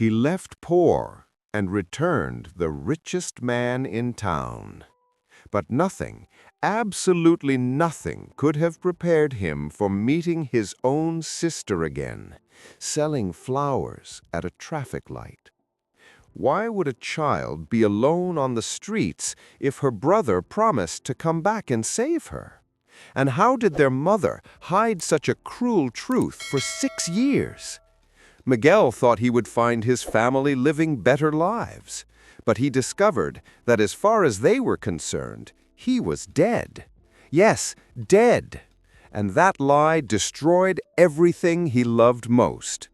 He left poor and returned the richest man in town. But nothing, absolutely nothing, could have prepared him for meeting his own sister again, selling flowers at a traffic light. Why would a child be alone on the streets if her brother promised to come back and save her? And how did their mother hide such a cruel truth for 6 years? Miguel thought he would find his family living better lives, but he discovered that as far as they were concerned, he was dead. Yes, dead. And that lie destroyed everything he loved most.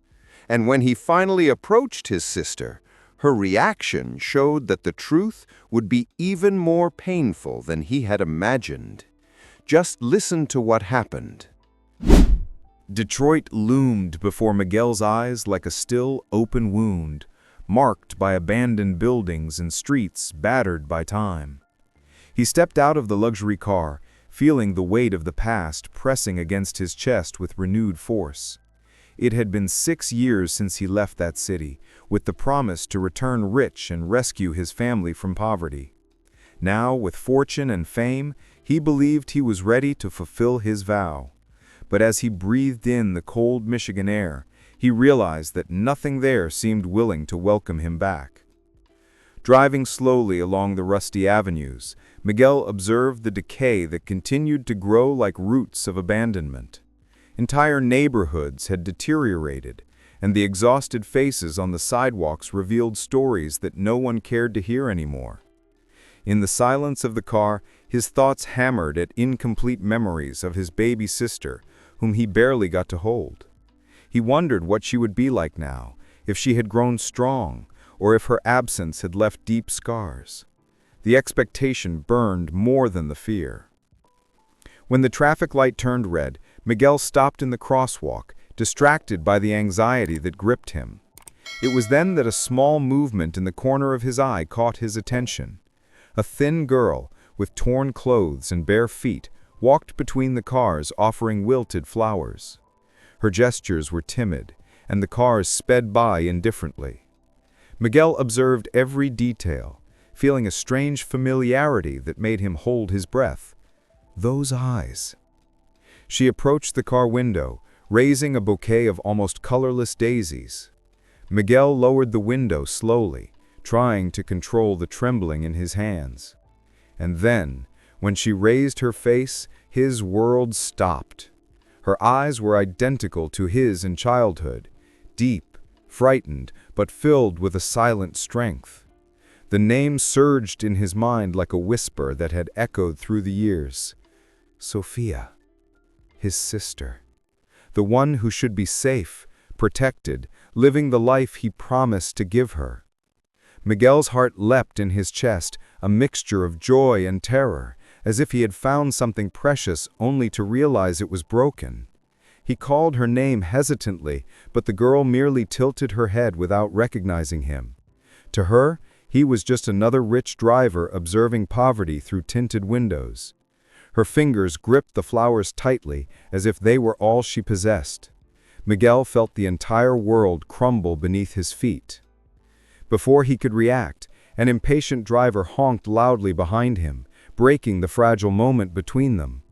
And when he finally approached his sister, her reaction showed that the truth would be even more painful than he had imagined. Just listen to what happened. Detroit loomed before Miguel's eyes like a still, open wound, marked by abandoned buildings and streets battered by time. He stepped out of the luxury car, feeling the weight of the past pressing against his chest with renewed force. It had been 6 years since he left that city, with the promise to return rich and rescue his family from poverty. Now, with fortune and fame, he believed he was ready to fulfill his vow. But as he breathed in the cold Michigan air, he realized that nothing there seemed willing to welcome him back. Driving slowly along the rusty avenues, Miguel observed the decay that continued to grow like roots of abandonment. Entire neighborhoods had deteriorated, and the exhausted faces on the sidewalks revealed stories that no one cared to hear anymore. In the silence of the car, his thoughts hammered at incomplete memories of his baby sister, whom he barely got to hold. He wondered what she would be like now, if she had grown strong, or if her absence had left deep scars. The expectation burned more than the fear. When the traffic light turned red, Miguel stopped in the crosswalk, distracted by the anxiety that gripped him. It was then that a small movement in the corner of his eye caught his attention. A thin girl, with torn clothes and bare feet, walked between the cars offering wilted flowers. Her gestures were timid, and the cars sped by indifferently. Miguel observed every detail, feeling a strange familiarity that made him hold his breath. Those eyes. She approached the car window, raising a bouquet of almost colorless daisies. Miguel lowered the window slowly, trying to control the trembling in his hands. And then, when she raised her face, his world stopped. Her eyes were identical to his in childhood, deep, frightened, but filled with a silent strength. The name surged in his mind like a whisper that had echoed through the years. Sophia, his sister. The one who should be safe, protected, living the life he promised to give her. Miguel's heart leapt in his chest, a mixture of joy and terror, as if he had found something precious only to realize it was broken. He called her name hesitantly, but the girl merely tilted her head without recognizing him. To her, he was just another rich driver observing poverty through tinted windows. Her fingers gripped the flowers tightly, as if they were all she possessed. Miguel felt the entire world crumble beneath his feet. Before he could react, an impatient driver honked loudly behind him, breaking the fragile moment between them.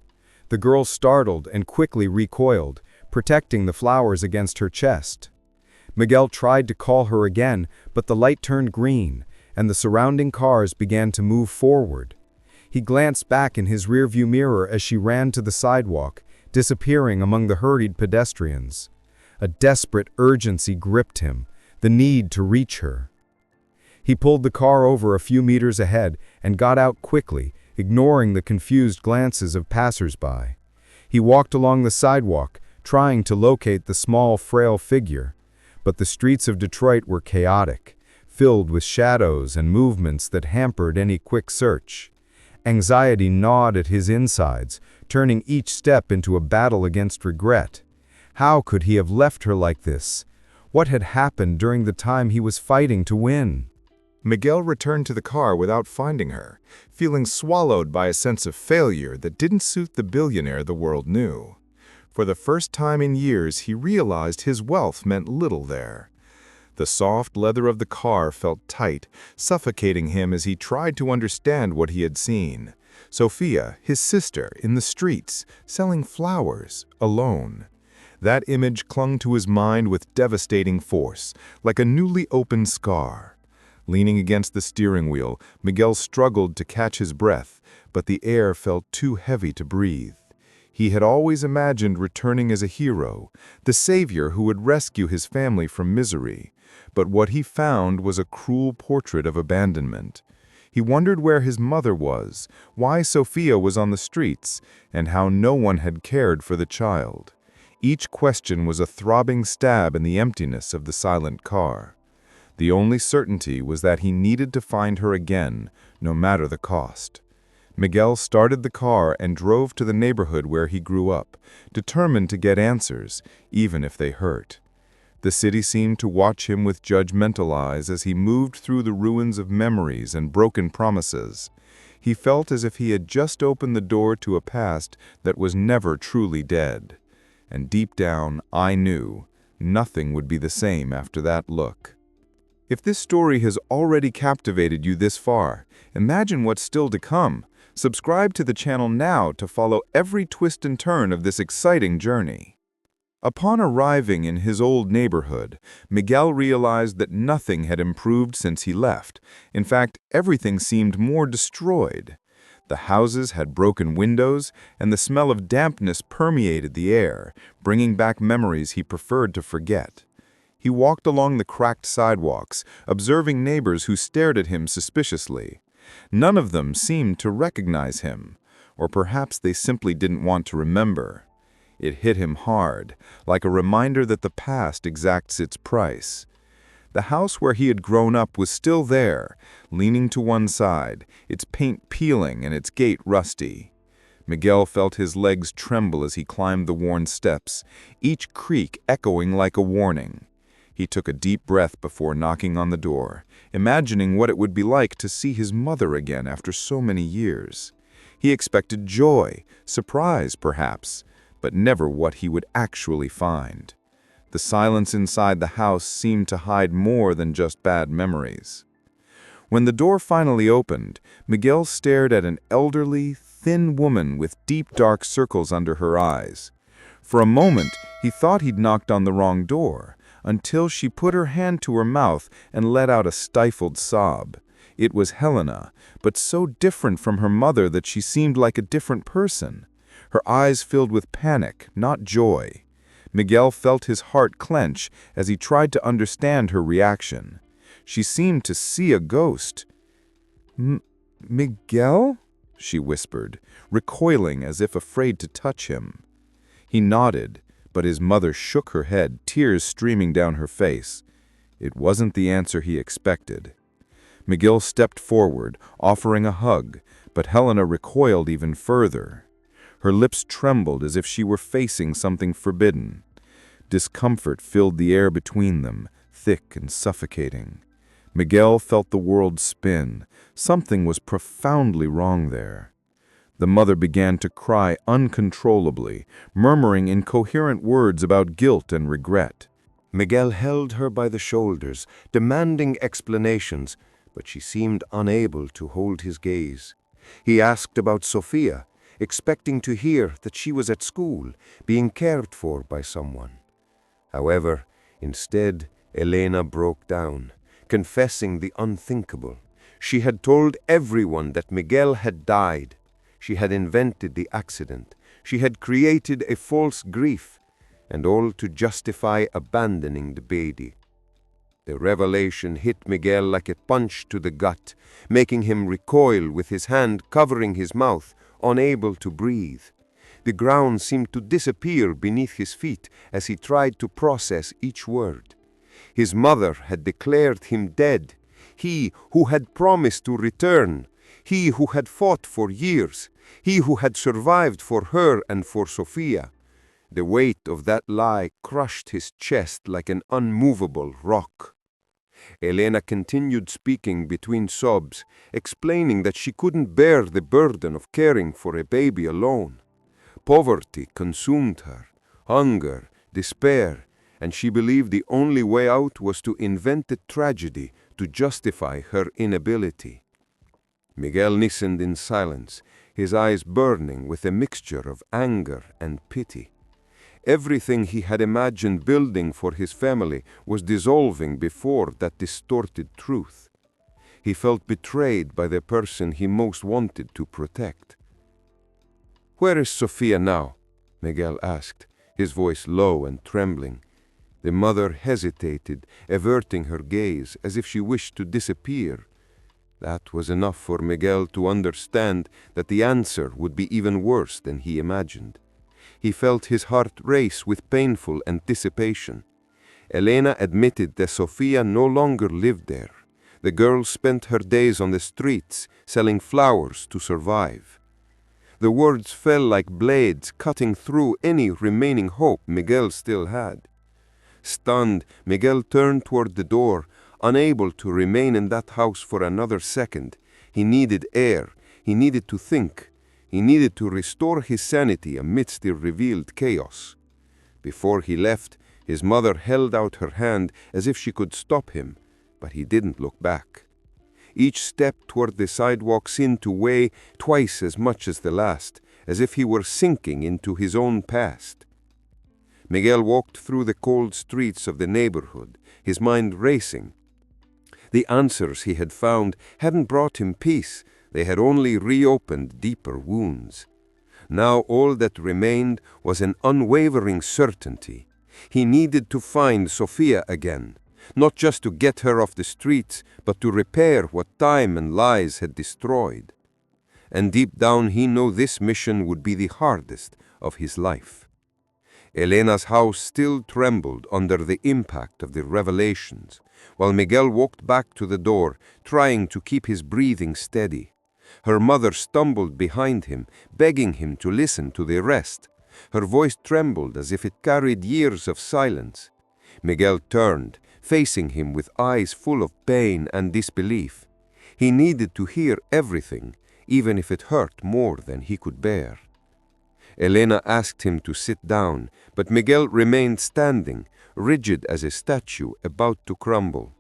The girl startled and quickly recoiled, protecting the flowers against her chest. Miguel tried to call her again, but the light turned green, and the surrounding cars began to move forward. He glanced back in his rearview mirror as she ran to the sidewalk, disappearing among the hurried pedestrians. A desperate urgency gripped him, the need to reach her. He pulled the car over a few meters ahead and got out quickly, ignoring the confused glances of passers-by. He walked along the sidewalk, trying to locate the small, frail figure. But the streets of Detroit were chaotic, filled with shadows and movements that hampered any quick search. Anxiety gnawed at his insides, turning each step into a battle against regret. How could he have left her like this? What had happened during the time he was fighting to win? Miguel returned to the car without finding her, feeling swallowed by a sense of failure that didn't suit the billionaire the world knew. For the first time in years, he realized his wealth meant little there. The soft leather of the car felt tight, suffocating him as he tried to understand what he had seen. Sophia, his sister, in the streets, selling flowers, alone. That image clung to his mind with devastating force, like a newly opened scar. Leaning against the steering wheel, Miguel struggled to catch his breath, but the air felt too heavy to breathe. He had always imagined returning as a hero, the savior who would rescue his family from misery. But what he found was a cruel portrait of abandonment. He wondered where his mother was, why Sophia was on the streets, and how no one had cared for the child. Each question was a throbbing stab in the emptiness of the silent car. The only certainty was that he needed to find her again, no matter the cost. Miguel started the car and drove to the neighborhood where he grew up, determined to get answers, even if they hurt. The city seemed to watch him with judgmental eyes as he moved through the ruins of memories and broken promises. He felt as if he had just opened the door to a past that was never truly dead. And deep down, I knew nothing would be the same after that look. If this story has already captivated you this far, imagine what's still to come. Subscribe to the channel now to follow every twist and turn of this exciting journey. Upon arriving in his old neighborhood, Miguel realized that nothing had improved since he left. In fact, everything seemed more destroyed. The houses had broken windows, and the smell of dampness permeated the air, bringing back memories he preferred to forget. He walked along the cracked sidewalks, observing neighbors who stared at him suspiciously. None of them seemed to recognize him, or perhaps they simply didn't want to remember. It hit him hard, like a reminder that the past exacts its price. The house where he had grown up was still there, leaning to one side, its paint peeling and its gate rusty. Miguel felt his legs tremble as he climbed the worn steps, each creak echoing like a warning. He took a deep breath before knocking on the door, imagining what it would be like to see his mother again after so many years. He expected joy, surprise perhaps, but never what he would actually find. The silence inside the house seemed to hide more than just bad memories. When the door finally opened, Miguel stared at an elderly, thin woman with deep dark circles under her eyes. For a moment, he thought he'd knocked on the wrong door, until she put her hand to her mouth and let out a stifled sob. It was Helena, but so different from her mother that she seemed like a different person. Her eyes filled with panic, not joy. Miguel felt his heart clench as he tried to understand her reaction. She seemed to see a ghost. "Miguel?" she whispered, recoiling as if afraid to touch him. He nodded, but his mother shook her head, tears streaming down her face. It wasn't the answer he expected. Miguel stepped forward, offering a hug, but Helena recoiled even further. Her lips trembled as if she were facing something forbidden. Discomfort filled the air between them, thick and suffocating. Miguel felt the world spin. Something was profoundly wrong there. The mother began to cry uncontrollably, murmuring incoherent words about guilt and regret. Miguel held her by the shoulders, demanding explanations, but she seemed unable to hold his gaze. He asked about Sophia, expecting to hear that she was at school, being cared for by someone. However, instead, Elena broke down, confessing the unthinkable. She had told everyone that Miguel had died. She had invented the accident. She had created a false grief, and all to justify abandoning the baby. The revelation hit Miguel like a punch to the gut, making him recoil with his hand covering his mouth, unable to breathe. The ground seemed to disappear beneath his feet as he tried to process each word. His mother had declared him dead, he who had promised to return, he who had fought for years, he who had survived for her and for Sophia. The weight of that lie crushed his chest like an unmovable rock. Elena continued speaking between sobs, explaining that she couldn't bear the burden of caring for a baby alone. Poverty consumed her, hunger, despair, and she believed the only way out was to invent a tragedy to justify her inability. Miguel listened in silence, his eyes burning with a mixture of anger and pity. Everything he had imagined building for his family was dissolving before that distorted truth. He felt betrayed by the person he most wanted to protect. "Where is Sofia now?" Miguel asked, his voice low and trembling. The mother hesitated, averting her gaze as if she wished to disappear. That was enough for Miguel to understand that the answer would be even worse than he imagined. He felt his heart race with painful anticipation. Elena admitted that Sofia no longer lived there. The girl spent her days on the streets, selling flowers to survive. The words fell like blades cutting through any remaining hope Miguel still had. Stunned, Miguel turned toward the door, unable to remain in that house for another second. He needed air. He needed to think. He needed to restore his sanity amidst the revealed chaos. Before he left, his mother held out her hand as if she could stop him, but he didn't look back. Each step toward the sidewalk seemed to weigh twice as much as the last, as if he were sinking into his own past. Miguel walked through the cold streets of the neighborhood, his mind racing. The answers he had found hadn't brought him peace. They had only reopened deeper wounds. Now all that remained was an unwavering certainty. He needed to find Sofia again, not just to get her off the streets, but to repair what time and lies had destroyed. And deep down he knew this mission would be the hardest of his life. Elena's house still trembled under the impact of the revelations, while Miguel walked back to the door, trying to keep his breathing steady. Her mother stumbled behind him, begging him to listen to the rest. Her voice trembled as if it carried years of silence. Miguel turned, facing him with eyes full of pain and disbelief. He needed to hear everything, even if it hurt more than he could bear. Elena asked him to sit down, but Miguel remained standing, rigid as a statue about to crumble.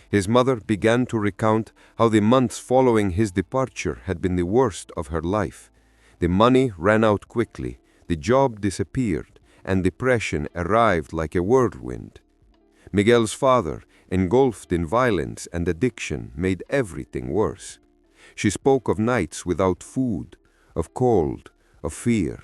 His mother began to recount how the months following his departure had been the worst of her life. The money ran out quickly, the job disappeared, and depression arrived like a whirlwind. Miguel's father, engulfed in violence and addiction, made everything worse. She spoke of nights without food, of cold, of fear.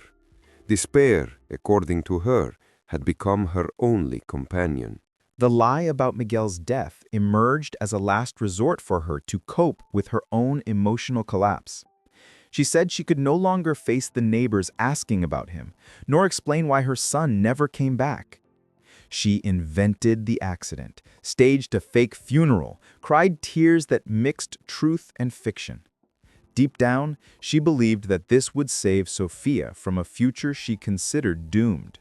Despair, according to her, had become her only companion. The lie about Miguel's death emerged as a last resort for her to cope with her own emotional collapse. She said she could no longer face the neighbors asking about him, nor explain why her son never came back. She invented the accident, staged a fake funeral, cried tears that mixed truth and fiction. Deep down, she believed that this would save Sofia from a future she considered doomed.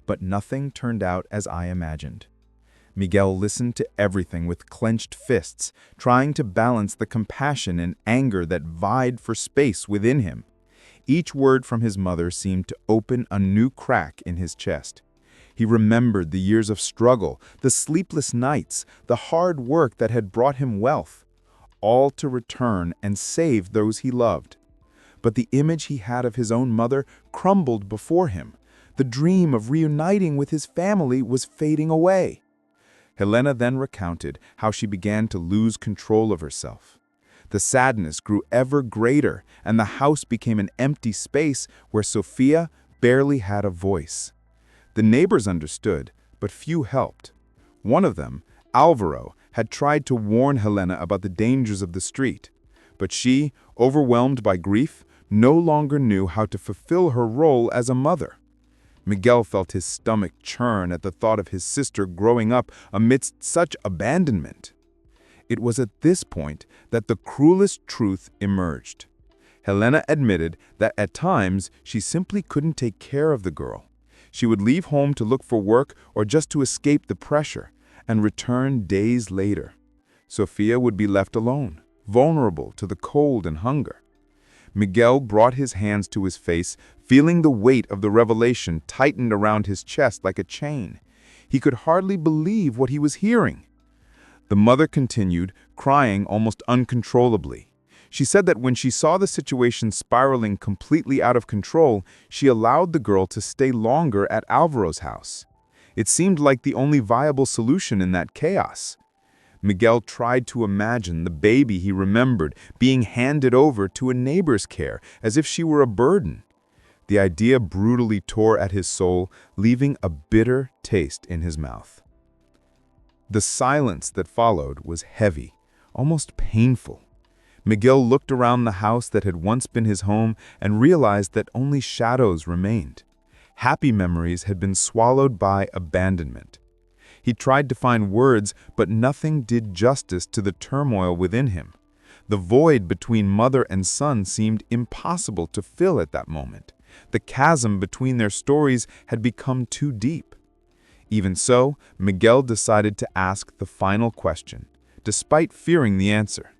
But nothing turned out as I imagined. Miguel listened to everything with clenched fists, trying to balance the compassion and anger that vied for space within him. Each word from his mother seemed to open a new crack in his chest. He remembered the years of struggle, the sleepless nights, the hard work that had brought him wealth, all to return and save those he loved. But the image he had of his own mother crumbled before him. The dream of reuniting with his family was fading away. Helena then recounted how she began to lose control of herself. The sadness grew ever greater, and the house became an empty space where Sofia barely had a voice. The neighbors understood, but few helped. One of them, Alvaro, had tried to warn Helena about the dangers of the street, but she, overwhelmed by grief, no longer knew how to fulfill her role as a mother. Miguel felt his stomach churn at the thought of his sister growing up amidst such abandonment. It was at this point that the cruelest truth emerged. Helena admitted that at times she simply couldn't take care of the girl. She would leave home to look for work or just to escape the pressure, and return days later. Sofia would be left alone, vulnerable to the cold and hunger. Miguel brought his hands to his face, feeling the weight of the revelation tightened around his chest like a chain. He could hardly believe what he was hearing. The mother continued, crying almost uncontrollably. She said that when she saw the situation spiraling completely out of control, she allowed the girl to stay longer at Alvaro's house. It seemed like the only viable solution in that chaos. Miguel tried to imagine the baby he remembered being handed over to a neighbor's care as if she were a burden. The idea brutally tore at his soul, leaving a bitter taste in his mouth. The silence that followed was heavy, almost painful. Miguel looked around the house that had once been his home and realized that only shadows remained. Happy memories had been swallowed by abandonment. He tried to find words, but nothing did justice to the turmoil within him. The void between mother and son seemed impossible to fill at that moment. The chasm between their stories had become too deep. Even so, Miguel decided to ask the final question, despite fearing the answer.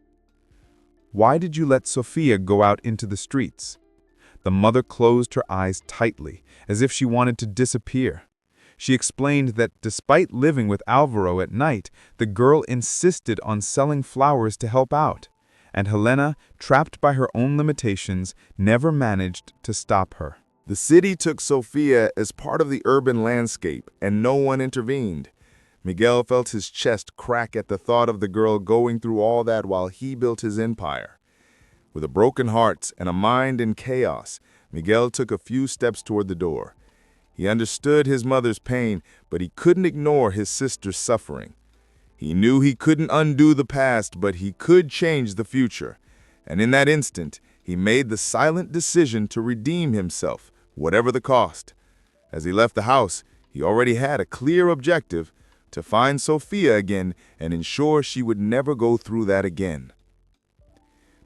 "Why did you let Sofia go out into the streets?" The mother closed her eyes tightly, as if she wanted to disappear. She explained that despite living with Alvaro at night, the girl insisted on selling flowers to help out, and Helena, trapped by her own limitations, never managed to stop her. The city took Sofia as part of the urban landscape, and no one intervened. Miguel felt his chest crack at the thought of the girl going through all that while he built his empire. With a broken heart and a mind in chaos, Miguel took a few steps toward the door. He understood his mother's pain, but he couldn't ignore his sister's suffering. He knew he couldn't undo the past, but he could change the future. And in that instant, he made the silent decision to redeem himself, whatever the cost. As he left the house, he already had a clear objective: to find Sofia again and ensure she would never go through that again.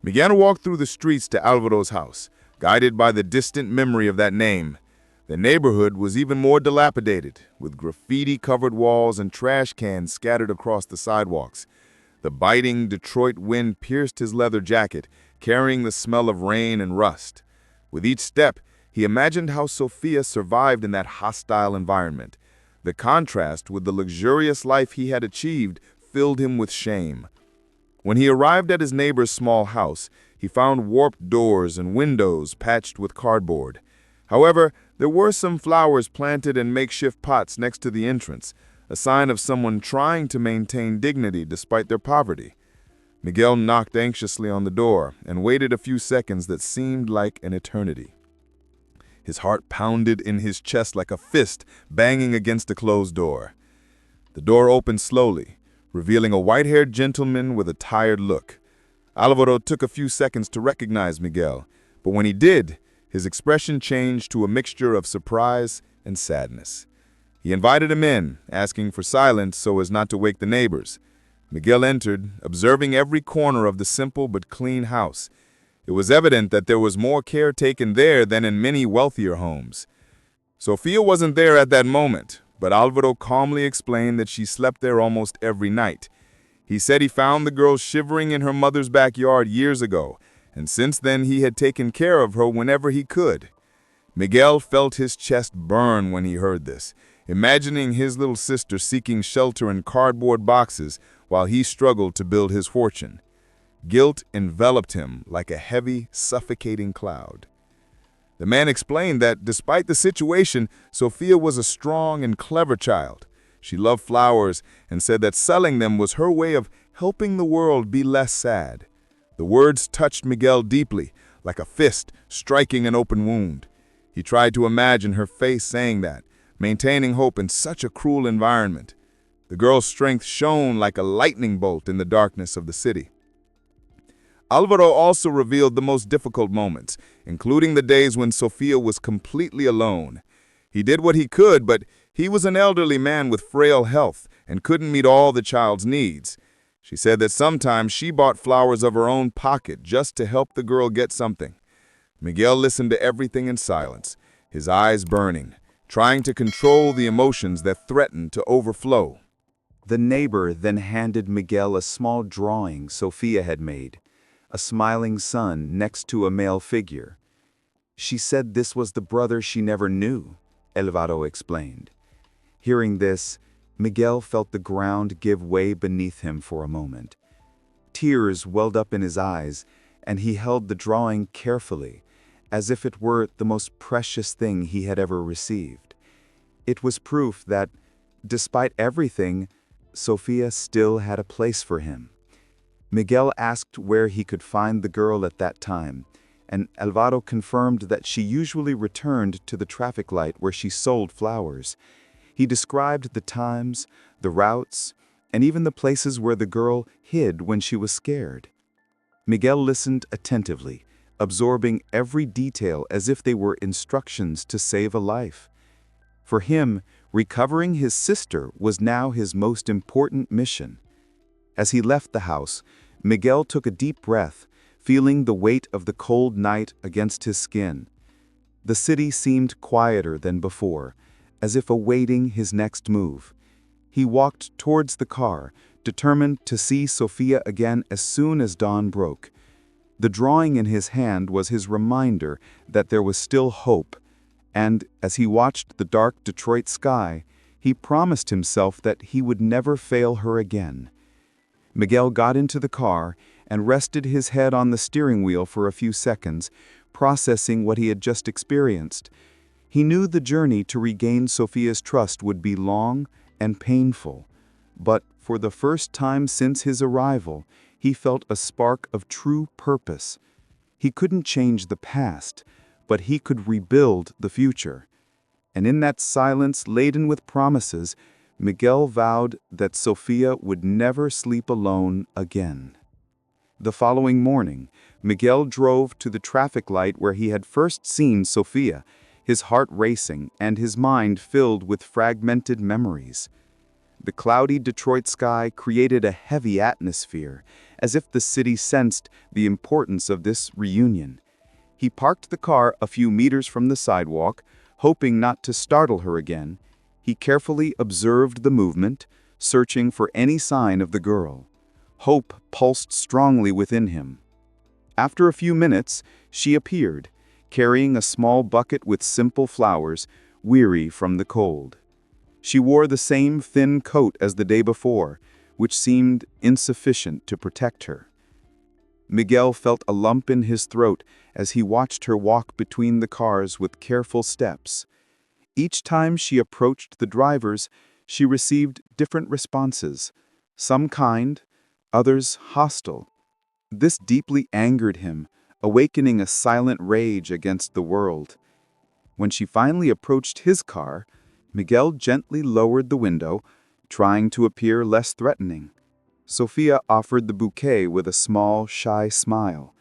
Began to walk through the streets to Alvaro's house, guided by the distant memory of that name. The neighborhood was even more dilapidated, with graffiti-covered walls and trash cans scattered across the sidewalks. The biting Detroit wind pierced his leather jacket, carrying the smell of rain and rust. With each step, he imagined how Sofia survived in that hostile environment. The contrast with the luxurious life he had achieved filled him with shame. When he arrived at his neighbor's small house, he found warped doors and windows patched with cardboard. However, there were some flowers planted in makeshift pots next to the entrance, a sign of someone trying to maintain dignity despite their poverty. Miguel knocked anxiously on the door and waited a few seconds that seemed like an eternity. His heart pounded in his chest like a fist banging against a closed door. The door opened slowly, revealing a white-haired gentleman with a tired look. Alvaro took a few seconds to recognize Miguel, but when he did, his expression changed to a mixture of surprise and sadness. He invited him in, asking for silence so as not to wake the neighbors. Miguel entered, observing every corner of the simple but clean house. It was evident that there was more care taken there than in many wealthier homes. Sofia wasn't there at that moment, but Alvaro calmly explained that she slept there almost every night. He said he found the girl shivering in her mother's backyard years ago, and since then he had taken care of her whenever he could. Miguel felt his chest burn when he heard this, imagining his little sister seeking shelter in cardboard boxes while he struggled to build his fortune. Guilt enveloped him like a heavy, suffocating cloud. The man explained that despite the situation, Sofia was a strong and clever child. She loved flowers and said that selling them was her way of helping the world be less sad. The words touched Miguel deeply, like a fist striking an open wound. He tried to imagine her face saying that, maintaining hope in such a cruel environment. The girl's strength shone like a lightning bolt in the darkness of the city. Alvaro also revealed the most difficult moments, including the days when Sofia was completely alone. He did what he could, but he was an elderly man with frail health and couldn't meet all the child's needs. She said that sometimes she bought flowers of her own pocket just to help the girl get something. Miguel listened to everything in silence, his eyes burning, trying to control the emotions that threatened to overflow. The neighbor then handed Miguel a small drawing Sofia had made, a smiling sun next to a male figure. She said this was the brother she never knew, Alvaro explained. Hearing this, Miguel felt the ground give way beneath him for a moment. Tears welled up in his eyes, and he held the drawing carefully, as if it were the most precious thing he had ever received. It was proof that, despite everything, Sofia still had a place for him. Miguel asked where he could find the girl at that time, and Alvaro confirmed that she usually returned to the traffic light where she sold flowers. He described the times, the routes, and even the places where the girl hid when she was scared. Miguel listened attentively, absorbing every detail as if they were instructions to save a life. For him, recovering his sister was now his most important mission. As he left the house, Miguel took a deep breath, feeling the weight of the cold night against his skin. The city seemed quieter than before, as if awaiting his next move. He walked towards the car, determined to see Sofia again as soon as dawn broke. The drawing in his hand was his reminder that there was still hope, and as he watched the dark Detroit sky, he promised himself that he would never fail her again. Miguel got into the car and rested his head on the steering wheel for a few seconds, processing what he had just experienced. He knew the journey to regain Sofia's trust would be long and painful, but for the first time since his arrival, he felt a spark of true purpose. He couldn't change the past, but he could rebuild the future. And in that silence laden with promises, Miguel vowed that Sofia would never sleep alone again. The following morning, Miguel drove to the traffic light where he had first seen Sofia, his heart racing and his mind filled with fragmented memories. The cloudy Detroit sky created a heavy atmosphere, as if the city sensed the importance of this reunion. He parked the car a few meters from the sidewalk, hoping not to startle her again. He carefully observed the movement, searching for any sign of the girl. Hope pulsed strongly within him. After a few minutes, she appeared, carrying a small bucket with simple flowers, weary from the cold. She wore the same thin coat as the day before, which seemed insufficient to protect her. Miguel felt a lump in his throat as he watched her walk between the cars with careful steps. Each time she approached the drivers, she received different responses, some kind, others hostile. This deeply angered him, awakening a silent rage against the world. When she finally approached his car, Miguel gently lowered the window, trying to appear less threatening. Sofia offered the bouquet with a small, shy smile.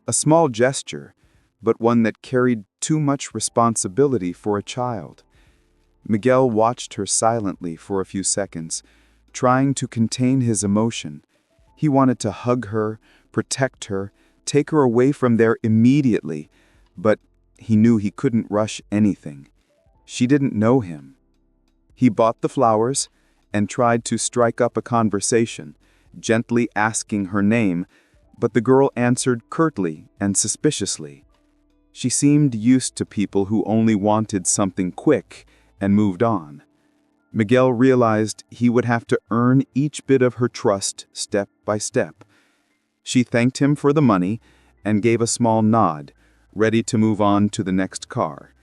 A small gesture, but one that carried too much responsibility for a child. Miguel watched her silently for a few seconds, trying to contain his emotion. He wanted to hug her, protect her, take her away from there immediately, but he knew he couldn't rush anything. She didn't know him. He bought the flowers and tried to strike up a conversation, gently asking her name, but the girl answered curtly and suspiciously. She seemed used to people who only wanted something quick and moved on. Miguel realized he would have to earn each bit of her trust step by step. She thanked him for the money and gave a small nod, ready to move on to the next car.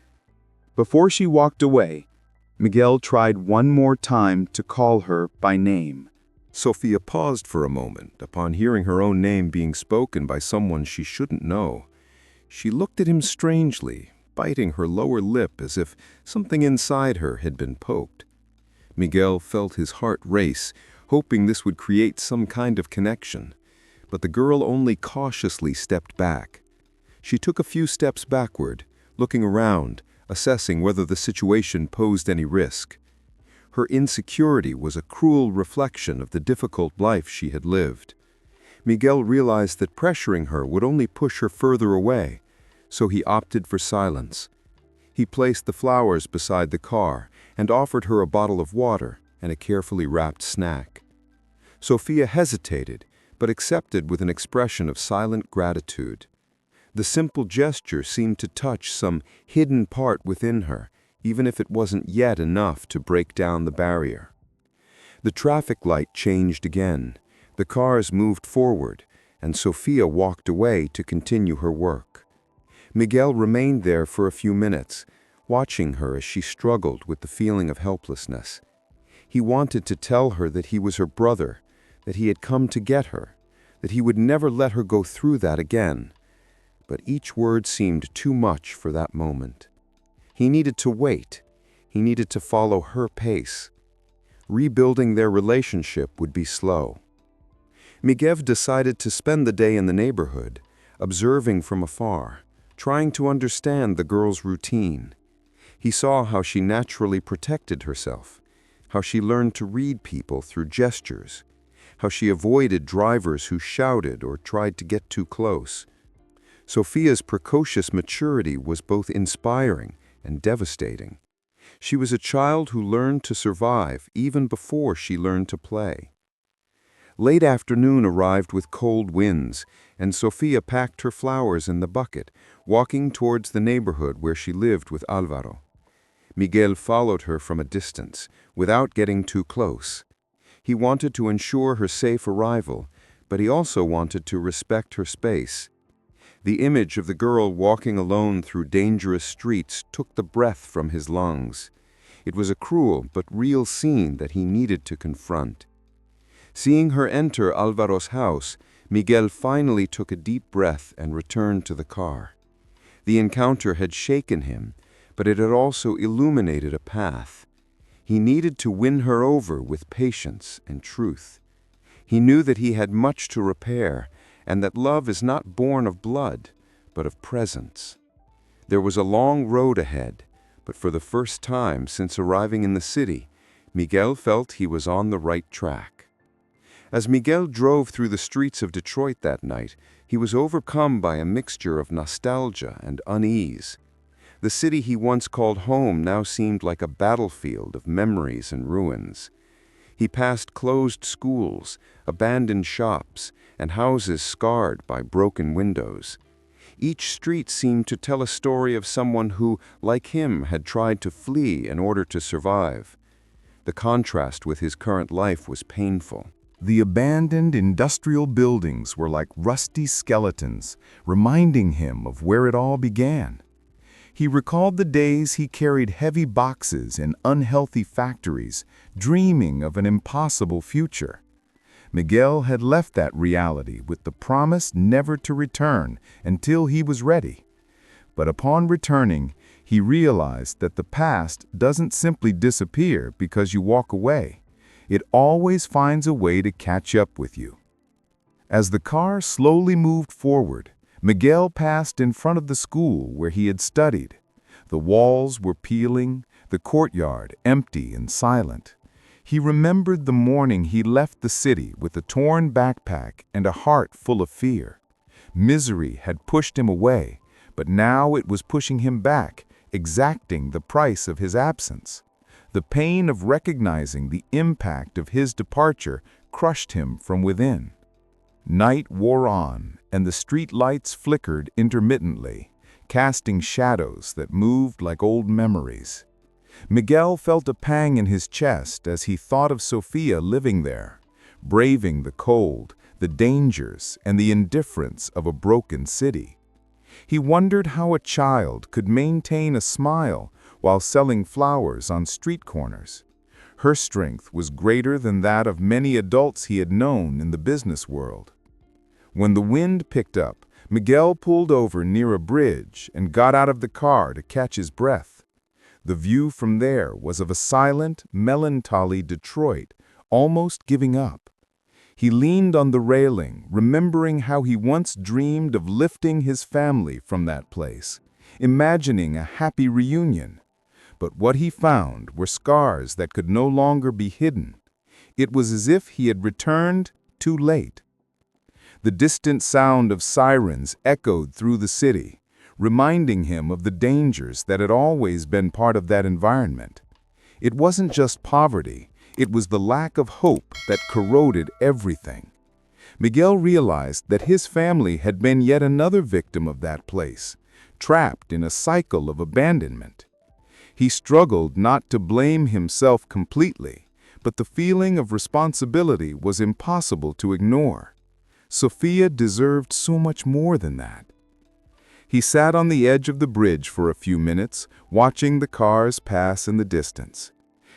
Before she walked away, Miguel tried one more time to call her by name. Sofia paused for a moment upon hearing her own name being spoken by someone she shouldn't know. She looked at him strangely, biting her lower lip as if something inside her had been poked. Miguel felt his heart race, hoping this would create some kind of connection, but the girl only cautiously stepped back. She took a few steps backward, looking around, assessing whether the situation posed any risk. Her insecurity was a cruel reflection of the difficult life she had lived. Miguel realized that pressuring her would only push her further away, so he opted for silence. He placed the flowers beside the car and offered her a bottle of water and a carefully wrapped snack. Sofia hesitated, but accepted with an expression of silent gratitude. The simple gesture seemed to touch some hidden part within her, even if it wasn't yet enough to break down the barrier. The traffic light changed again. The cars moved forward, and Sofia walked away to continue her work. Miguel remained there for a few minutes, watching her as she struggled with the feeling of helplessness. He wanted to tell her that he was her brother, that he had come to get her, that he would never let her go through that again. But each word seemed too much for that moment. He needed to wait. He needed to follow her pace. Rebuilding their relationship would be slow. Miguel decided to spend the day in the neighborhood, observing from afar, trying to understand the girl's routine. He saw how she naturally protected herself, how she learned to read people through gestures, how she avoided drivers who shouted or tried to get too close. Sofia's precocious maturity was both inspiring and devastating. She was a child who learned to survive even before she learned to play. Late afternoon arrived with cold winds, and Sofia packed her flowers in the bucket, walking towards the neighborhood where she lived with Alvaro. Miguel followed her from a distance, without getting too close. He wanted to ensure her safe arrival, but he also wanted to respect her space. The image of the girl walking alone through dangerous streets took the breath from his lungs. It was a cruel but real scene that he needed to confront. Seeing her enter Alvaro's house, Miguel finally took a deep breath and returned to the car. The encounter had shaken him, but it had also illuminated a path. He needed to win her over with patience and truth. He knew that he had much to repair, and that love is not born of blood, but of presence. There was a long road ahead, but for the first time since arriving in the city, Miguel felt he was on the right track. As Miguel drove through the streets of Detroit that night, he was overcome by a mixture of nostalgia and unease. The city he once called home now seemed like a battlefield of memories and ruins. He passed closed schools, abandoned shops, and houses scarred by broken windows. Each street seemed to tell a story of someone who, like him, had tried to flee in order to survive. The contrast with his current life was painful. The abandoned industrial buildings were like rusty skeletons, reminding him of where it all began. He recalled the days he carried heavy boxes in unhealthy factories, dreaming of an impossible future. Miguel had left that reality with the promise never to return until he was ready. But upon returning, he realized that the past doesn't simply disappear because you walk away. It always finds a way to catch up with you. As the car slowly moved forward, Miguel passed in front of the school where he had studied. The walls were peeling, the courtyard empty and silent. He remembered the morning he left the city with a torn backpack and a heart full of fear. Misery had pushed him away, but now it was pushing him back, exacting the price of his absence. The pain of recognizing the impact of his departure crushed him from within. Night wore on, and the street lights flickered intermittently, casting shadows that moved like old memories. Miguel felt a pang in his chest as he thought of Sofia living there, braving the cold, the dangers, and the indifference of a broken city. He wondered how a child could maintain a smile while selling flowers on street corners. Her strength was greater than that of many adults he had known in the business world. When the wind picked up, Miguel pulled over near a bridge and got out of the car to catch his breath. The view from there was of a silent, melancholy Detroit, almost giving up. He leaned on the railing, remembering how he once dreamed of lifting his family from that place, imagining a happy reunion. But what he found were scars that could no longer be hidden. It was as if he had returned too late. The distant sound of sirens echoed through the city, reminding him of the dangers that had always been part of that environment. It wasn't just poverty, it was the lack of hope that corroded everything. Miguel realized that his family had been yet another victim of that place, trapped in a cycle of abandonment. He struggled not to blame himself completely, but the feeling of responsibility was impossible to ignore. Sophia deserved so much more than that. He sat on the edge of the bridge for a few minutes, watching the cars pass in the distance.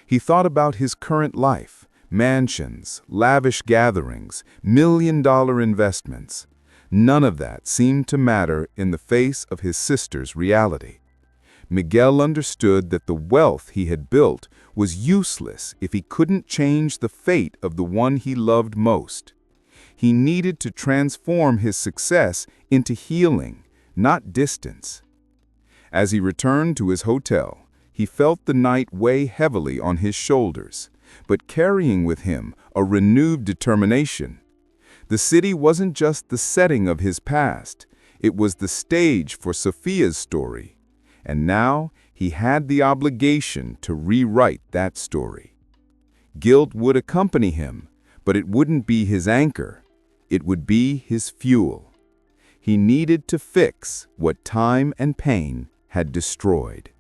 He thought about his current life, mansions, lavish gatherings, million-dollar investments. None of that seemed to matter in the face of his sister's reality. Miguel understood that the wealth he had built was useless if he couldn't change the fate of the one he loved most. He needed to transform his success into healing, not distance. As he returned to his hotel, he felt the night weigh heavily on his shoulders, but carrying with him a renewed determination. The city wasn't just the setting of his past, it was the stage for Sophia's story. And now he had the obligation to rewrite that story. Guilt would accompany him, but it wouldn't be his anchor. It would be his fuel. He needed to fix what time and pain had destroyed.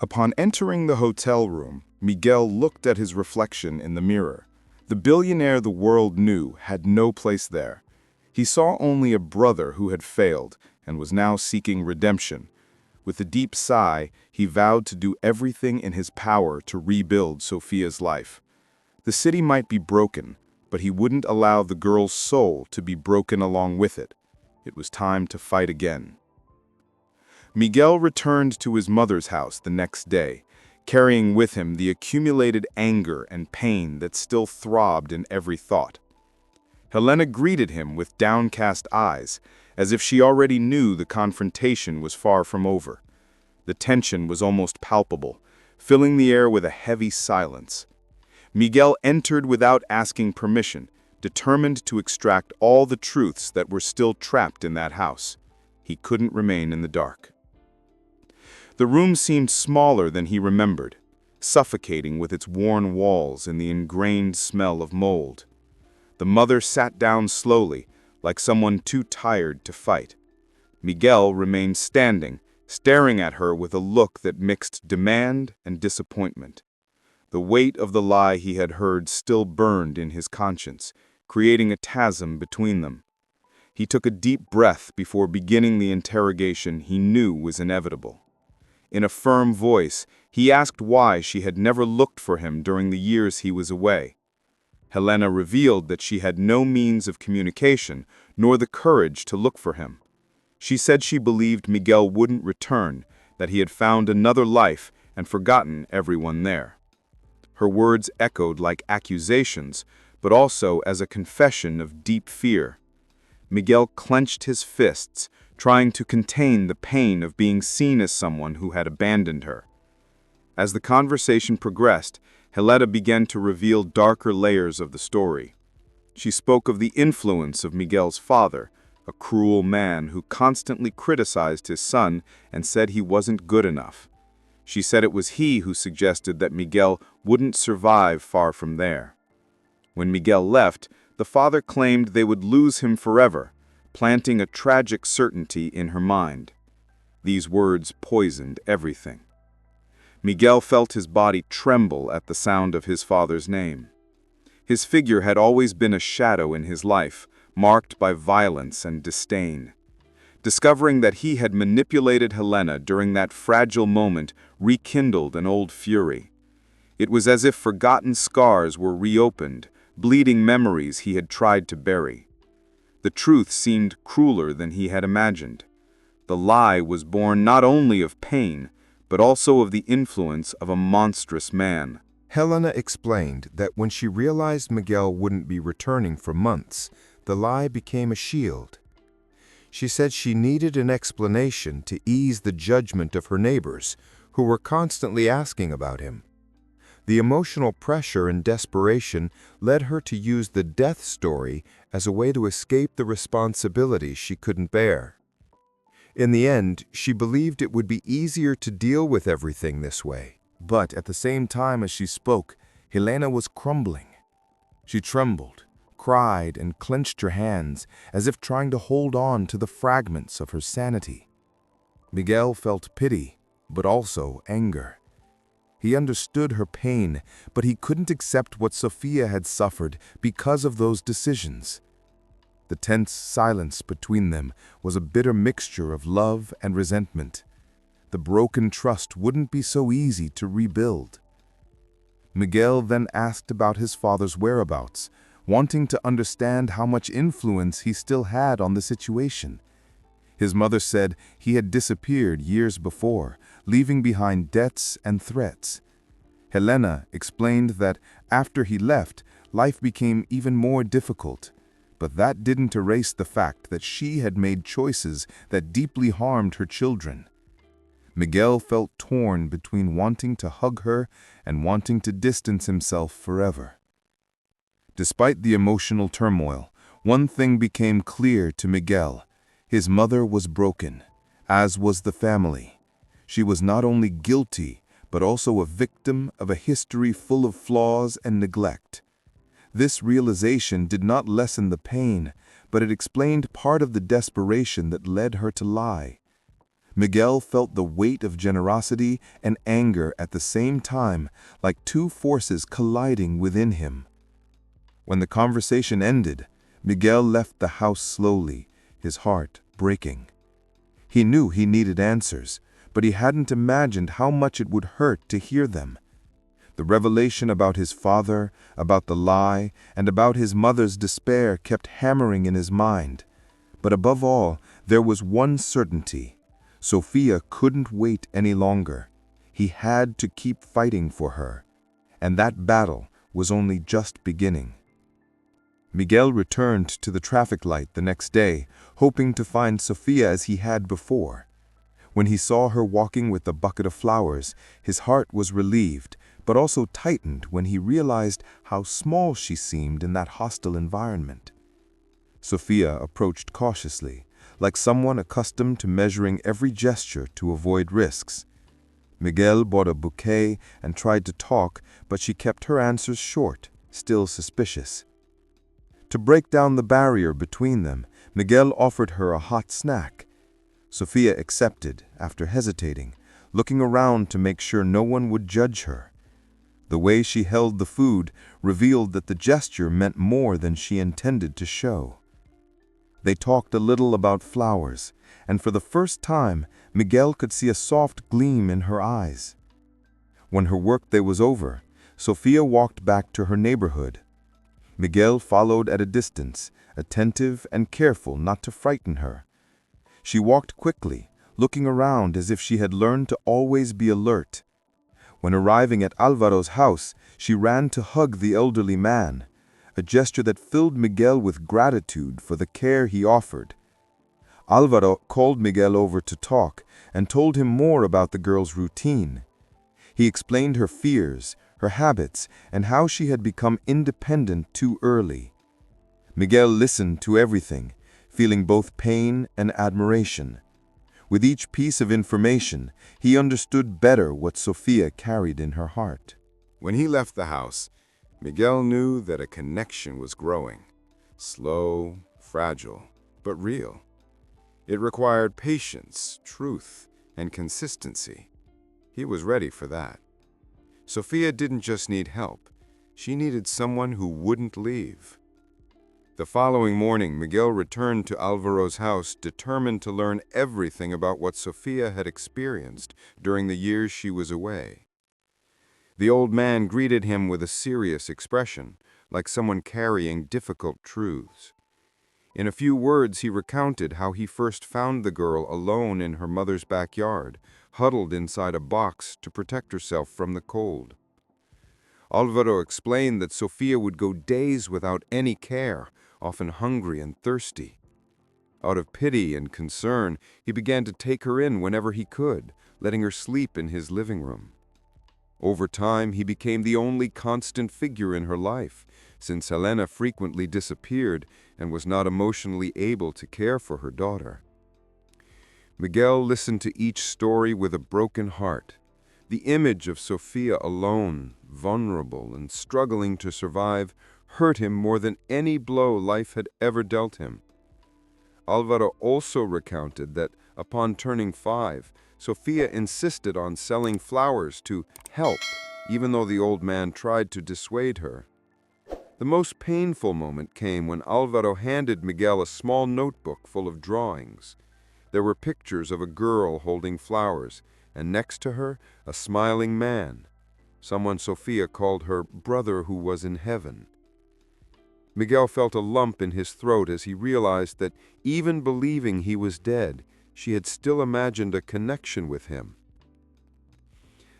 Upon entering the hotel room, Miguel looked at his reflection in the mirror. The billionaire the world knew had no place there. He saw only a brother who had failed and was now seeking redemption. With a deep sigh, he vowed to do everything in his power to rebuild Sophia's life. The city might be broken, but he wouldn't allow the girl's soul to be broken along with it. It was time to fight again. Miguel returned to his mother's house the next day, carrying with him the accumulated anger and pain that still throbbed in every thought. Helena greeted him with downcast eyes, as if she already knew the confrontation was far from over. The tension was almost palpable, filling the air with a heavy silence. Miguel entered without asking permission, determined to extract all the truths that were still trapped in that house. He couldn't remain in the dark. The room seemed smaller than he remembered, suffocating with its worn walls and the ingrained smell of mold. The mother sat down slowly, like someone too tired to fight. Miguel remained standing, staring at her with a look that mixed demand and disappointment. The weight of the lie he had heard still burned in his conscience, creating a chasm between them. He took a deep breath before beginning the interrogation he knew was inevitable. In a firm voice, he asked why she had never looked for him during the years he was away. Helena revealed that she had no means of communication, nor the courage to look for him. She said she believed Miguel wouldn't return, that he had found another life and forgotten everyone there. Her words echoed like accusations, but also as a confession of deep fear. Miguel clenched his fists, trying to contain the pain of being seen as someone who had abandoned her. As the conversation progressed, Helena began to reveal darker layers of the story. She spoke of the influence of Miguel's father, a cruel man who constantly criticized his son and said he wasn't good enough. She said it was he who suggested that Miguel wouldn't survive far from there. When Miguel left, the father claimed they would lose him forever, planting a tragic certainty in her mind. These words poisoned everything. Miguel felt his body tremble at the sound of his father's name. His figure had always been a shadow in his life, marked by violence and disdain. Discovering that he had manipulated Helena during that fragile moment rekindled an old fury. It was as if forgotten scars were reopened, bleeding memories he had tried to bury. The truth seemed crueler than he had imagined. The lie was born not only of pain, but also of the influence of a monstrous man. Helena explained that when she realized Miguel wouldn't be returning for months, the lie became a shield. She said she needed an explanation to ease the judgment of her neighbors, who were constantly asking about him. The emotional pressure and desperation led her to use the death story as a way to escape the responsibility she couldn't bear. In the end, she believed it would be easier to deal with everything this way. But at the same time as she spoke, Helena was crumbling. She trembled, cried, and clenched her hands, as if trying to hold on to the fragments of her sanity. Miguel felt pity, but also anger. He understood her pain, but he couldn't accept what Sofia had suffered because of those decisions. The tense silence between them was a bitter mixture of love and resentment. The broken trust wouldn't be so easy to rebuild. Miguel then asked about his father's whereabouts, wanting to understand how much influence he still had on the situation. His mother said he had disappeared years before, leaving behind debts and threats. Helena explained that after he left, life became even more difficult, but that didn't erase the fact that she had made choices that deeply harmed her children. Miguel felt torn between wanting to hug her and wanting to distance himself forever. Despite the emotional turmoil, one thing became clear to Miguel. His mother was broken, as was the family. She was not only guilty, but also a victim of a history full of flaws and neglect. This realization did not lessen the pain, but it explained part of the desperation that led her to lie. Miguel felt the weight of generosity and anger at the same time, like two forces colliding within him. When the conversation ended, Miguel left the house slowly, his heart breaking. He knew he needed answers, but he hadn't imagined how much it would hurt to hear them. The revelation about his father, about the lie, and about his mother's despair kept hammering in his mind. But above all, there was one certainty. Sofia couldn't wait any longer. He had to keep fighting for her. And that battle was only just beginning. Miguel returned to the traffic light the next day, hoping to find Sofia as he had before. When he saw her walking with a bucket of flowers, his heart was relieved, but also tightened when he realized how small she seemed in that hostile environment. Sofia approached cautiously, like someone accustomed to measuring every gesture to avoid risks. Miguel bought a bouquet and tried to talk, but she kept her answers short, still suspicious. To break down the barrier between them, Miguel offered her a hot snack. Sofia accepted, after hesitating, looking around to make sure no one would judge her. The way she held the food revealed that the gesture meant more than she intended to show. They talked a little about flowers, and for the first time, Miguel could see a soft gleam in her eyes. When her workday was over, Sofia walked back to her neighborhood. Miguel followed at a distance, attentive and careful not to frighten her. She walked quickly, looking around as if she had learned to always be alert. When arriving at Alvaro's house, she ran to hug the elderly man, a gesture that filled Miguel with gratitude for the care he offered. Alvaro called Miguel over to talk and told him more about the girl's routine. He explained her fears, her habits, and how she had become independent too early. Miguel listened to everything, feeling both pain and admiration. With each piece of information, he understood better what Sofia carried in her heart. When he left the house, Miguel knew that a connection was growing. Slow, fragile, but real. It required patience, truth, and consistency. He was ready for that. Sofia didn't just need help. She needed someone who wouldn't leave. The following morning, Miguel returned to Alvaro's house, determined to learn everything about what Sofia had experienced during the years she was away. The old man greeted him with a serious expression, like someone carrying difficult truths. In a few words, he recounted how he first found the girl alone in her mother's backyard, huddled inside a box to protect herself from the cold. Alvaro explained that Sofia would go days without any care, often hungry and thirsty. Out of pity and concern, he began to take her in whenever he could, letting her sleep in his living room. Over time, he became the only constant figure in her life, since Helena frequently disappeared and was not emotionally able to care for her daughter. Miguel listened to each story with a broken heart. The image of Sofia alone, vulnerable and struggling to survive, hurt him more than any blow life had ever dealt him. Alvaro also recounted that Upon turning 5, Sophia insisted on selling flowers to help, even though the old man tried to dissuade her. The most painful moment came when Alvaro handed Miguel a small notebook full of drawings. There were pictures of a girl holding flowers, and next to her, a smiling man. Someone Sophia called her brother who was in heaven. Miguel felt a lump in his throat as he realized that even believing he was dead, she had still imagined a connection with him.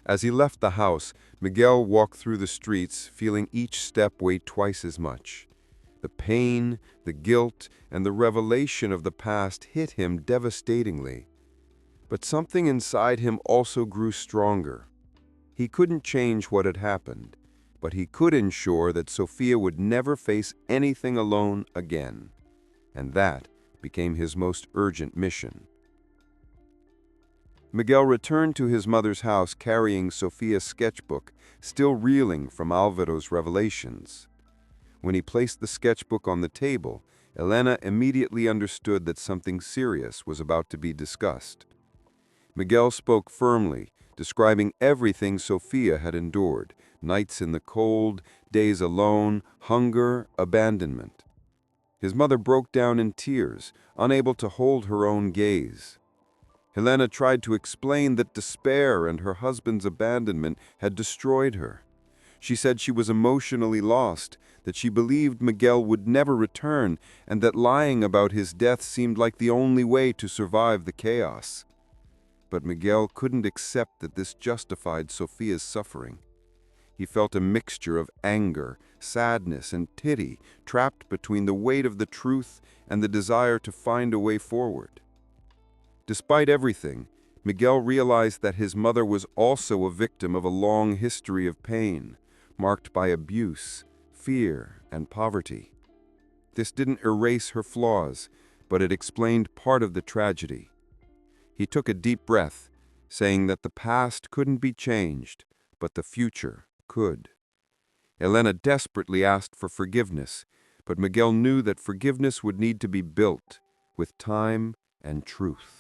As he left the house, Miguel walked through the streets, feeling each step weigh twice as much. The pain, the guilt, and the revelation of the past hit him devastatingly. But something inside him also grew stronger. He couldn't change what had happened, but he could ensure that Sophia would never face anything alone again. And that became his most urgent mission. Miguel returned to his mother's house carrying Sophia's sketchbook, still reeling from Alvaro's revelations. When he placed the sketchbook on the table, Elena immediately understood that something serious was about to be discussed. Miguel spoke firmly, describing everything Sophia had endured: nights in the cold, days alone, hunger, abandonment. His mother broke down in tears, unable to hold her own gaze. Helena tried to explain that despair and her husband's abandonment had destroyed her. She said she was emotionally lost, that she believed Miguel would never return, and that lying about his death seemed like the only way to survive the chaos. But Miguel couldn't accept that this justified Sophia's suffering. He felt a mixture of anger, sadness, and pity, trapped between the weight of the truth and the desire to find a way forward. Despite everything, Miguel realized that his mother was also a victim of a long history of pain, marked by abuse, fear, and poverty. This didn't erase her flaws, but it explained part of the tragedy. He took a deep breath, saying that the past couldn't be changed, but the future could. Elena desperately asked for forgiveness, but Miguel knew that forgiveness would need to be built with time and truth.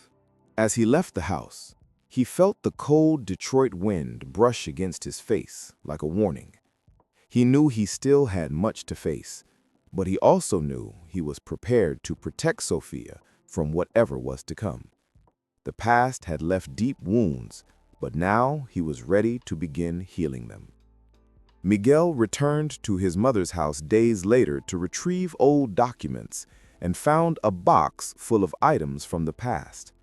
As he left the house, he felt the cold Detroit wind brush against his face like a warning. He knew he still had much to face, but he also knew he was prepared to protect Sophia from whatever was to come. The past had left deep wounds, but now he was ready to begin healing them. Miguel returned to his mother's house days later to retrieve old documents and found a box full of items from the past.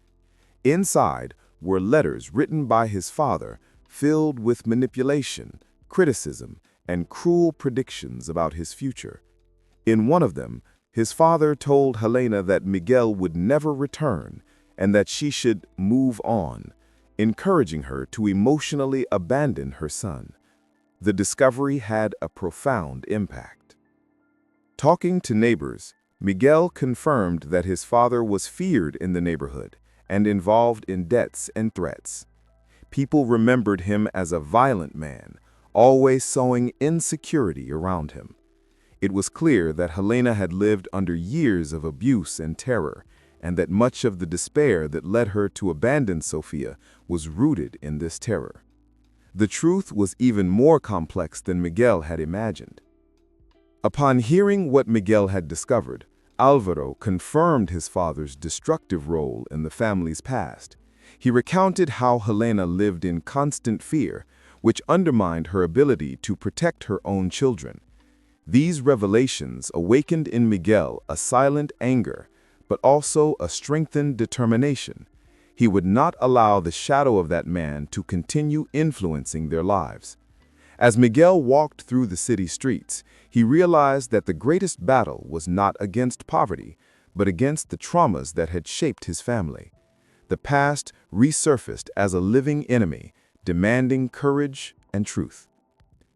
Inside were letters written by his father, filled with manipulation, criticism, and cruel predictions about his future. In one of them, his father told Helena that Miguel would never return and that she should move on, encouraging her to emotionally abandon her son. The discovery had a profound impact. Talking to neighbors, Miguel confirmed that his father was feared in the neighborhood and involved in debts and threats. People remembered him as a violent man, always sowing insecurity around him. It was clear that Helena had lived under years of abuse and terror, and that much of the despair that led her to abandon Sophia was rooted in this terror. The truth was even more complex than Miguel had imagined. Upon hearing what Miguel had discovered, Alvaro confirmed his father's destructive role in the family's past. He recounted how Helena lived in constant fear, which undermined her ability to protect her own children. These revelations awakened in Miguel a silent anger, but also a strengthened determination. He would not allow the shadow of that man to continue influencing their lives. As Miguel walked through the city streets, he realized that the greatest battle was not against poverty, but against the traumas that had shaped his family. The past resurfaced as a living enemy, demanding courage and truth.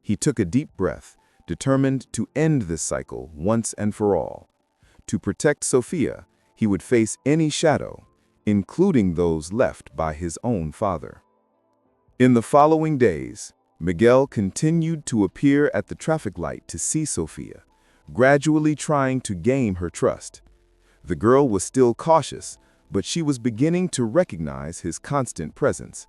He took a deep breath, determined to end this cycle once and for all. To protect Sophia, he would face any shadow, including those left by his own father. In the following days, Miguel continued to appear at the traffic light to see Sophia, gradually trying to gain her trust. The girl was still cautious, but she was beginning to recognize his constant presence.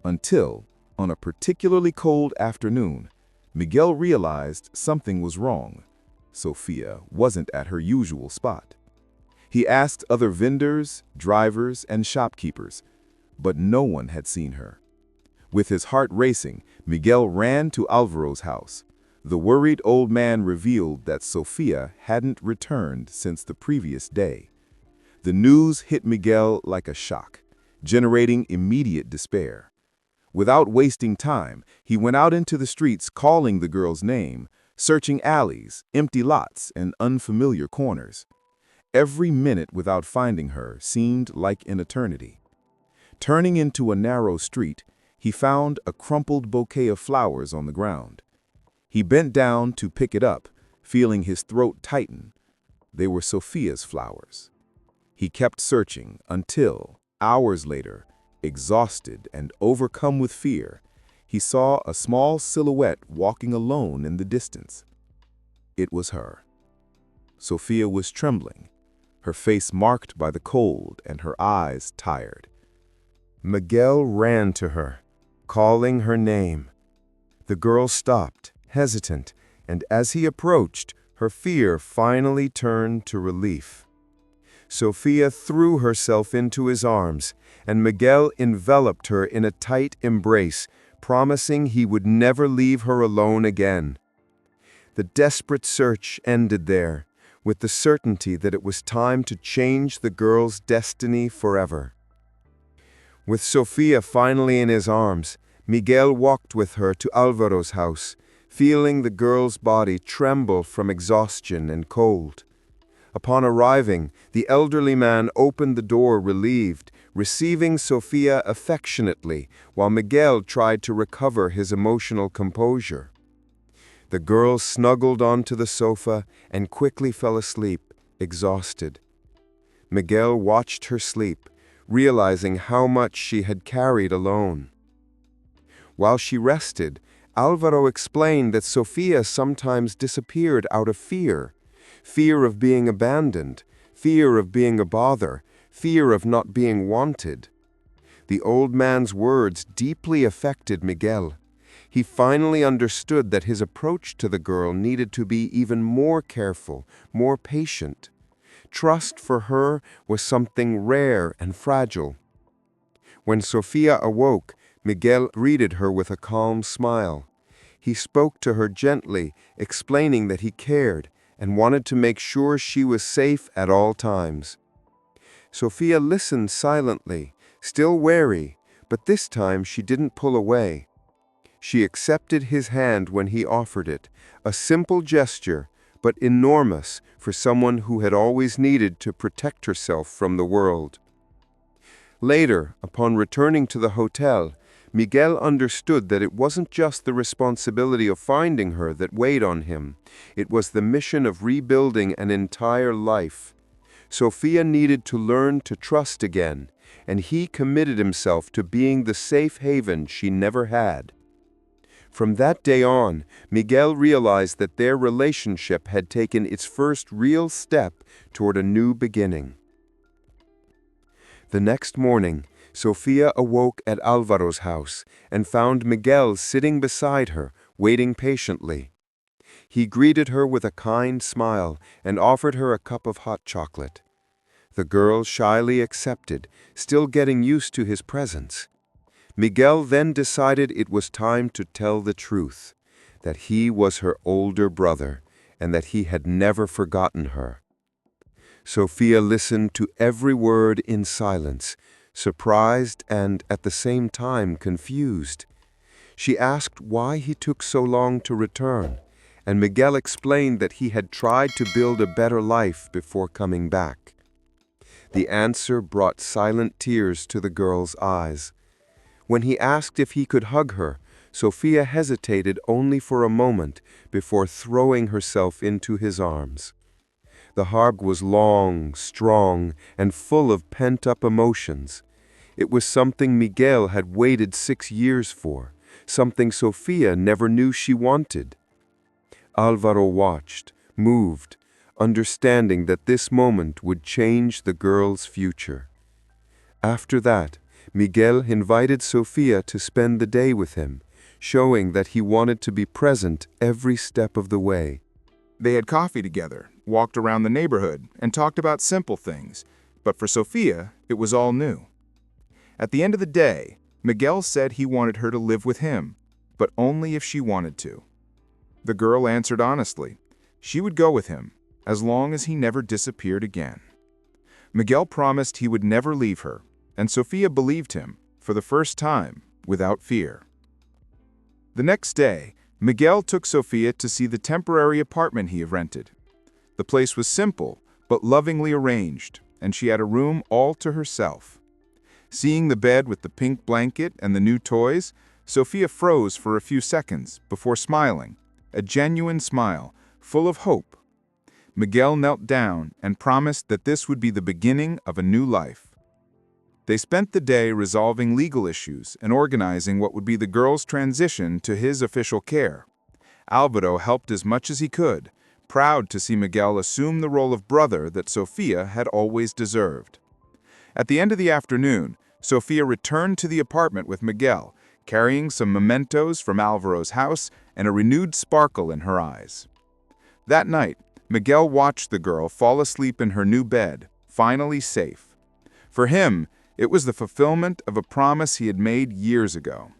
Until, on a particularly cold afternoon, Miguel realized something was wrong. Sofia wasn't at her usual spot. He asked other vendors, drivers, and shopkeepers, but no one had seen her. With his heart racing, Miguel ran to Alvaro's house. The worried old man revealed that Sofia hadn't returned since the previous day. The news hit Miguel like a shock, generating immediate despair. Without wasting time, he went out into the streets calling the girl's name, searching alleys, empty lots, and unfamiliar corners. Every minute without finding her seemed like an eternity. Turning into a narrow street, he found a crumpled bouquet of flowers on the ground. He bent down to pick it up, feeling his throat tighten. They were Sofia's flowers. He kept searching until, hours later, exhausted and overcome with fear, he saw a small silhouette walking alone in the distance. It was her. Sofia was trembling, her face marked by the cold and her eyes tired. Miguel ran to her, calling her name. The girl stopped, hesitant, and as he approached, her fear finally turned to relief. Sofia threw herself into his arms, and Miguel enveloped her in a tight embrace, promising he would never leave her alone again. The desperate search ended there, with the certainty that it was time to change the girl's destiny forever. With Sofia finally in his arms, Miguel walked with her to Alvaro's house, feeling the girl's body tremble from exhaustion and cold. Upon arriving, the elderly man opened the door relieved, receiving Sofia affectionately, while Miguel tried to recover his emotional composure. The girl snuggled onto the sofa and quickly fell asleep, exhausted. Miguel watched her sleep, realizing how much she had carried alone. While she rested, Alvaro explained that Sofia sometimes disappeared out of fear of being abandoned, fear of being a bother, fear of not being wanted. The old man's words deeply affected Miguel. He finally understood that his approach to the girl needed to be even more careful, more patient. Trust for her was something rare and fragile. When Sofia awoke, Miguel greeted her with a calm smile. He spoke to her gently, explaining that he cared and wanted to make sure she was safe at all times. Sofia listened silently, still wary, but this time she didn't pull away. She accepted his hand when he offered it, a simple gesture, but enormous for someone who had always needed to protect herself from the world. Later, upon returning to the hotel, Miguel understood that it wasn't just the responsibility of finding her that weighed on him. It was the mission of rebuilding an entire life. Sofia needed to learn to trust again, and he committed himself to being the safe haven she never had. From that day on, Miguel realized that their relationship had taken its first real step toward a new beginning. The next morning, Sofia awoke at Alvaro's house and found Miguel sitting beside her, waiting patiently. He greeted her with a kind smile and offered her a cup of hot chocolate. The girl shyly accepted, still getting used to his presence. Miguel then decided it was time to tell the truth, that he was her older brother and that he had never forgotten her. Sofia listened to every word in silence, surprised and, at the same time, confused. She asked why he took so long to return, and Miguel explained that he had tried to build a better life before coming back. The answer brought silent tears to the girl's eyes. When he asked if he could hug her, Sofia hesitated only for a moment before throwing herself into his arms. The hug was long, strong, and full of pent-up emotions. It was something Miguel had waited 6 years for, something Sofia never knew she wanted. Alvaro watched, moved, understanding that this moment would change the girl's future. After that, Miguel invited Sofia to spend the day with him, showing that he wanted to be present every step of the way. They had coffee together, walked around the neighborhood, and talked about simple things, but for Sofia, it was all new. At the end of the day, Miguel said he wanted her to live with him, but only if she wanted to. The girl answered honestly. She would go with him, as long as he never disappeared again. Miguel promised he would never leave her, and Sofia believed him, for the first time, without fear. The next day, Miguel took Sofia to see the temporary apartment he had rented. The place was simple, but lovingly arranged, and she had a room all to herself. Seeing the bed with the pink blanket and the new toys, Sofia froze for a few seconds before smiling, a genuine smile, full of hope. Miguel knelt down and promised that this would be the beginning of a new life. They spent the day resolving legal issues and organizing what would be the girl's transition to his official care. Alvaro helped as much as he could, proud to see Miguel assume the role of brother that Sofia had always deserved. At the end of the afternoon, Sofia returned to the apartment with Miguel, carrying some mementos from Alvaro's house and a renewed sparkle in her eyes. That night, Miguel watched the girl fall asleep in her new bed, finally safe. For him, it was the fulfillment of a promise he had made years ago.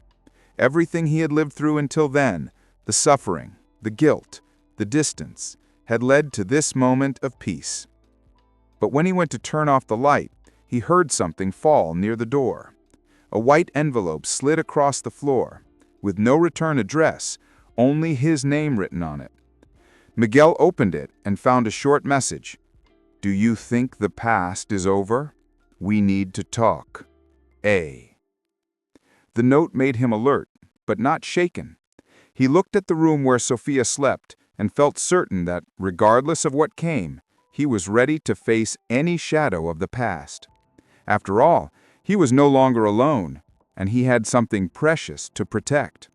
Everything he had lived through until then, the suffering, the guilt, the distance, had led to this moment of peace. But when he went to turn off the light, he heard something fall near the door. A white envelope slid across the floor, with no return address, only his name written on it. Miguel opened it and found a short message. "Do you think the past is over? We need to talk. A." The note made him alert, but not shaken. He looked at the room where Sofia slept and felt certain that, regardless of what came, he was ready to face any shadow of the past. After all, he was no longer alone, and he had something precious to protect.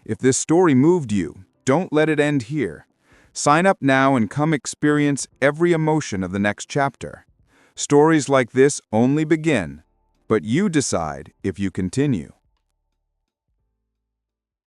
If this story moved you, don't let it end here. Sign up now and come experience every emotion of the next chapter. Stories like this only begin, but you decide if you continue.